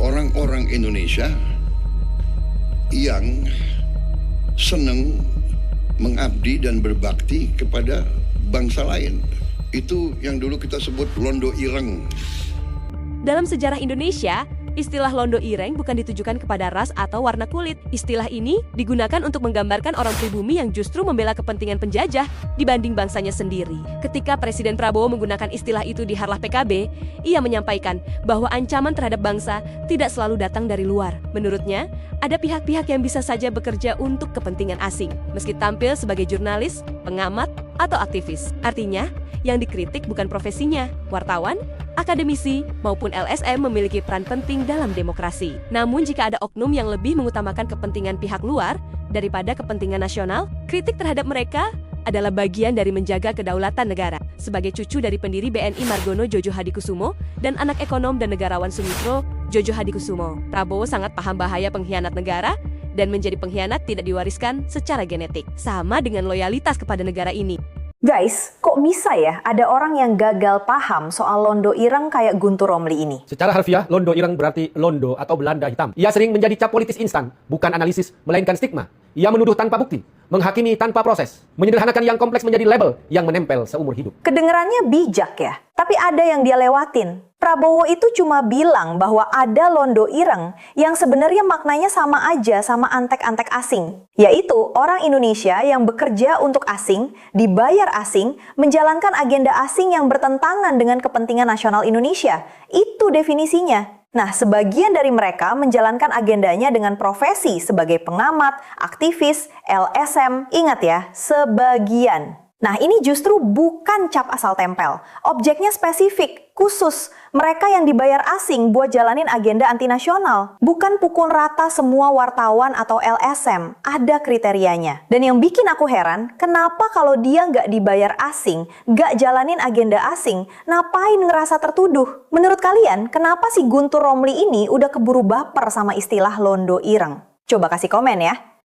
orang-orang Indonesia yang senang mengabdi dan berbakti kepada bangsa lain. Itu yang dulu kita sebut londo ireng. Dalam sejarah Indonesia, istilah londo ireng bukan ditujukan kepada ras atau warna kulit. Istilah ini digunakan untuk menggambarkan orang pribumi yang justru membela kepentingan penjajah dibanding bangsanya sendiri. Ketika Presiden Prabowo menggunakan istilah itu di Harlah PKB, ia menyampaikan bahwa ancaman terhadap bangsa tidak selalu datang dari luar. Menurutnya, ada pihak-pihak yang bisa saja bekerja untuk kepentingan asing, meski tampil sebagai jurnalis, pengamat, atau aktivis. Artinya, yang dikritik bukan profesinya, wartawan, akademisi, maupun LSM memiliki peran penting dalam demokrasi. Namun jika ada oknum yang lebih mengutamakan kepentingan pihak luar daripada kepentingan nasional, kritik terhadap mereka adalah bagian dari menjaga kedaulatan negara. Sebagai cucu dari pendiri BNI Margono Djojo Hadikusumo dan anak ekonom dan negarawan Sumitro Djojo Hadikusumo, Prabowo sangat paham bahaya pengkhianat negara dan menjadi pengkhianat tidak diwariskan secara genetik, sama dengan loyalitas kepada negara ini. Guys, kok bisa ya ada orang yang gagal paham soal londo ireng kayak Guntur Romli ini? Secara harfiah, londo ireng berarti londo atau Belanda hitam. Ia sering menjadi cap politis instan, bukan analisis, melainkan stigma. Ia menuduh tanpa bukti, menghakimi tanpa proses, menyederhanakan yang kompleks menjadi label yang menempel seumur hidup. Kedengerannya bijak ya, tapi ada yang dia lewatin. Prabowo itu cuma bilang bahwa ada londo ireng yang sebenarnya maknanya sama aja sama antek-antek asing. Yaitu orang Indonesia yang bekerja untuk asing, dibayar asing, menjalankan agenda asing yang bertentangan dengan kepentingan nasional Indonesia. Itu definisinya. Nah, sebagian dari mereka menjalankan agendanya dengan profesi sebagai pengamat, aktivis, LSM. Ingat ya, sebagian. Nah, ini justru bukan cap asal tempel. Objeknya spesifik, khusus. Mereka yang dibayar asing buat jalanin agenda antinasional. Bukan pukul rata semua wartawan atau LSM. Ada kriterianya. Dan yang bikin aku heran, kenapa kalau dia nggak dibayar asing, nggak jalanin agenda asing, ngapain ngerasa tertuduh? Menurut kalian, kenapa si Guntur Romli ini udah keburu baper sama istilah londo ireng? Coba kasih komen ya.